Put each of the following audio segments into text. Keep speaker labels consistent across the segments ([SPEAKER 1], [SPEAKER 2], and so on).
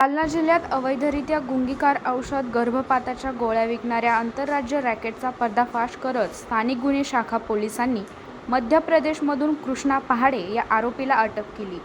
[SPEAKER 1] जालना जिल्ह्यात अवैधरित्या गुंगीकार औषध गर्भपाताच्या गोळ्या विकणाऱ्या आंतरराज्य रॅकेटचा पर्दाफाश करत स्थानिक गुन्हे शाखा पोलिसांनी मध्य प्रदेशमधून कृष्णा पहाडे या आरोपीला अटक केली।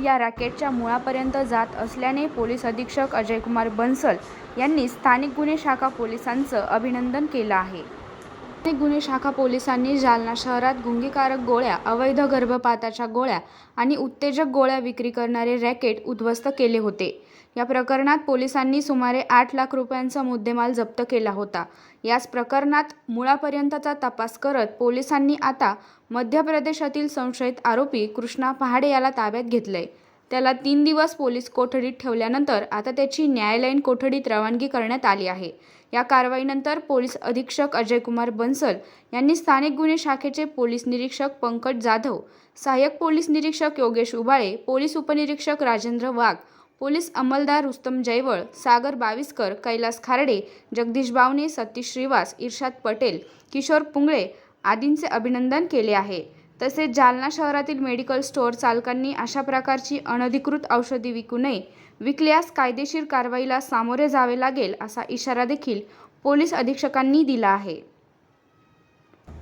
[SPEAKER 1] या रॅकेटच्या मुळापर्यंत जात असल्याने पोलीस अधीक्षक अजयकुमार बन्सल यांनी स्थानिक गुन्हे शाखा पोलिसांचं अभिनंदन केलं आहे। स्थानिक गुन्हे शाखा पोलिसांनी जालना शहरात गुंगीकारक गोळ्या, अवैध गर्भपाताच्या गोळ्या आणि उत्तेजक गोळ्या विक्री करणारे रॅकेट उद्ध्वस्त केले होते। या प्रकरणात पोलिसांनी सुमारे 8 लाख रुपयांचा मुद्देमाल जप्त केला होता। याच प्रकरणात मुळापर्यंतचा तपास करत पोलिसांनी आता मध्य प्रदेशातील संशयित आरोपी कृष्णा पहाडे याला ताब्यात घेतलंय। त्याला 3 दिवस पोलीस कोठडीत ठेवल्यानंतर आता त्याची न्यायालयीन कोठडीत रवानगी करण्यात आली आहे। या कारवाईनंतर पोलीस अधीक्षक अजयकुमार बन्सल यांनी स्थानिक गुन्हे शाखेचे पोलीस निरीक्षक पंकज जाधव, सहाय्यक पोलीस निरीक्षक योगेश उबाळे, पोलीस उपनिरीक्षक राजेंद्र वाघ, पोलीस अंमलदार रुस्तम जयवळ, सागर बाविस्कर, कैलास खार्डे, जगदीश बावणे, सतीश श्रीवास, इर्शाद पटेल, किशोर पुंगळे आदींचे अभिनंदन केले आहे। तसेच जालना शहरातील मेडिकल स्टोअर चालकांनी अशा प्रकारची अनधिकृत औषधी विकू नये, विकल्यास कायदेशीर कारवाईला सामोरे जावे लागेल असा इशारा देखील पोलीस अधीक्षकांनी दिला आहे।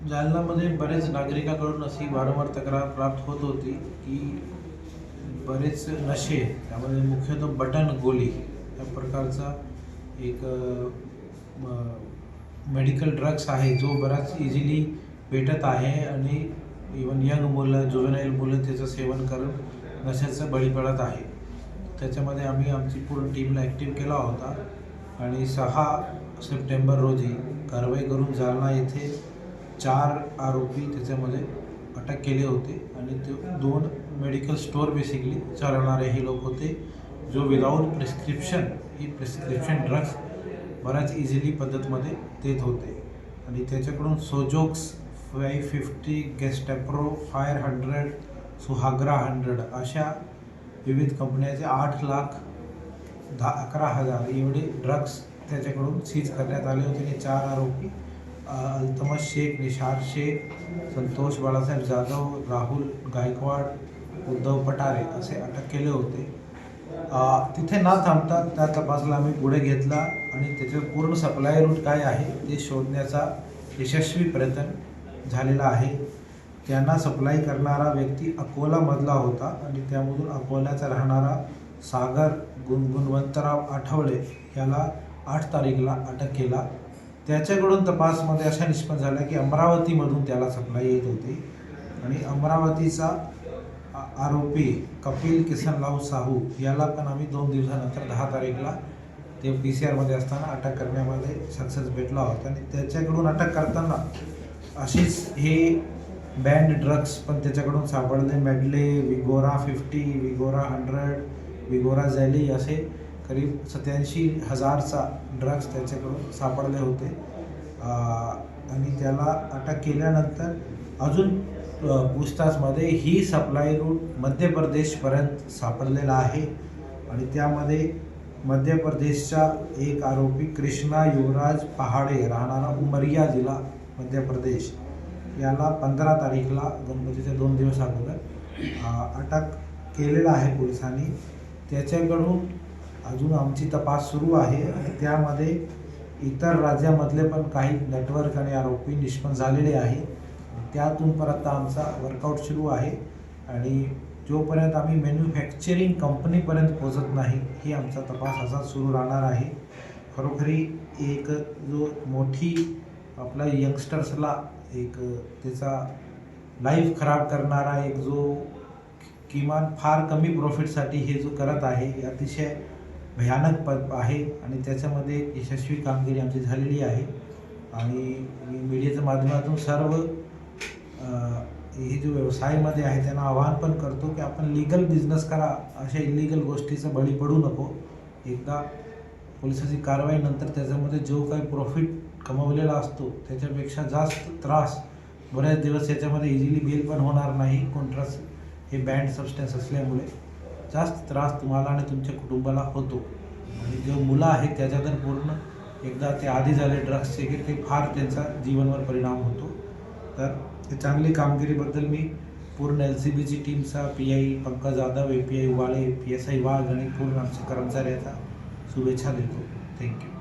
[SPEAKER 2] जालनामध्ये बरेच नागरिकांकडून अशी वारंवार तक्रार प्राप्त होत होती की बरेच नशे, त्यामध्ये मुख्यतः बटन गोली या प्रकारचा एक मेडिकल ड्रग्स आहे जो बराच इझिली भेटत आहे आणि इवन यंग मुलं, जुवेनाईल मुलं त्याचं सेवन करून नशेचं बळी पडत आहे। त्याच्यामध्ये आम्ही आमची पूर्ण टीमला ॲक्टिव्ह केला होता आणि 6 सप्टेंबर रोजी कारवाई करून जालना येथे 4 आरोपी त्याच्यामध्ये अटक केले होते आणि ते 2 मेडिकल स्टोअर बेसिकली चालवणारे हे लोक होते जो विदाऊट प्रिस्क्रिप्शन ड्रग्स बऱ्याच इझिली पद्धतमध्ये देत होते आणि त्याच्याकडून सोजोक्स 550, गेस्टॅप्रो 500, सुहागरा 100 अशा विविध कंपन्याचे 8,11,000 एवढे ड्रग्स त्याच्याकडून सीज करण्यात आले होते आणि 4 आरोपी अल्तमश शेख, निशार शेख, संतोष बाळासाहेब जाधव, राहुल गायकवाड, उद्धव पटारे असे अटक केले होते। तिथे न थांबता त्या तपासाला आम्ही पुढे घेतला आणि त्याचे पूर्ण सप्लाय रूट काय आहे ते शोधण्याचा यशस्वी प्रयत्न झालेला आहे। त्यांना सप्लाय करणारा व्यक्ती अकोलामधला होता आणि त्यामधून अकोल्याचा राहणारा सागर गुणवंतराव आठवले याला 8 तारीखला अटक केला। त्याच्याकडून तपासमध्ये अशा निष्पन्न झाल्या की अमरावतीमधून त्याला सप्लाय येत होती आणि अमरावतीचा आरोपी कपिल किसनराव साहू याला पण आम्ही 2 दिवसानंतर 10 तारीखला ते PCR असताना अटक करण्यामध्ये सक्सेस भेटला होता आणि त्याच्याकडून अटक करताना अशीच हे बँड ड्रग्स पण त्याच्याकडून सापडले। मेडले, विगोरा 50, विगोरा 100, विगोरा झॅली असे करीब 87,000चा ड्रग्स त्याच्याकडून सापडले होते आणि त्याला अटक केल्यानंतर अजून पूछताछमध्ये ही सप्लाय रूट मध्य प्रदेशपर्यंत सापडलेला आहे आणि त्यामध्ये मध्य प्रदेशचा एक आरोपी कृष्णा युवराज पहाडे राहणारा उमरिया जिल्हा मध्य प्रदेश याला 15 तारीखला गणपतीच्या 2 दिवस अगोदर अटक केलेला आहे पोलिसांनी। त्याच्याकडून अजून आमची तपास सुरू आहे आणि त्यामध्ये इतर राज्यामधले पण काही नेटवर्क आणि आरोपी निष्पन्न झालेले आहे। त्यातून परत आमचा वर्कआउट सुरू आहे आणि जोपर्यंत आम्ही मॅन्युफॅक्चरिंग कंपनीपर्यंत पोहोचत नाही ही आमचा तपास असा सुरू राहणार आहे। खरोखरी एक जो मोठी आपल्या यंगस्टर्सला एक त्याचा लाईफ खराब करणारा एक जो किमान फार कमी प्रॉफिटसाठी हे जो करत आहे हे अतिशय भयानक आहे आणि त्याच्यामध्ये यशस्वी कामगिरी आमची झालेली आहे आणि मी मीडियाच्या माध्यमातून सर्व हे जो व्यवसायामध्ये आहे त्यांना आवाहन पण करतो की आपण लीगल बिझनेस करा, अशा इलिगल गोष्टीचं बळी पडू नको। एकदा पोलिसाची कारवाईनंतर त्याच्यामध्ये जो काही प्रॉफिट कमवलेला असतो त्याच्यापेक्षा जास्त त्रास बऱ्याच दिवस याच्यामध्ये इझिली बेल पण होणार नाही। कॉन्ट्रास्ट हे बँड सबस्टन्स असल्यामुळे जास्त त्रास तुम्हाला आणि तुमच्या कुटुंबाला होतो आणि जो मुलं आहेत त्याच्यातून पूर्ण एकदा ते आधी झाले ड्रग्सचे की ते फार त्यांचा जीवनावर परिणाम होतो। तर हे चांगली कामगिरीबद्दल मी पूर्ण LCBची टीमचा PI Pankaj Jadhav, API Ubale, PSI वाघ आणि पूर्ण आमच्या कर्मचाऱ्याचा शुभेच्छा देतो. थँक्यू.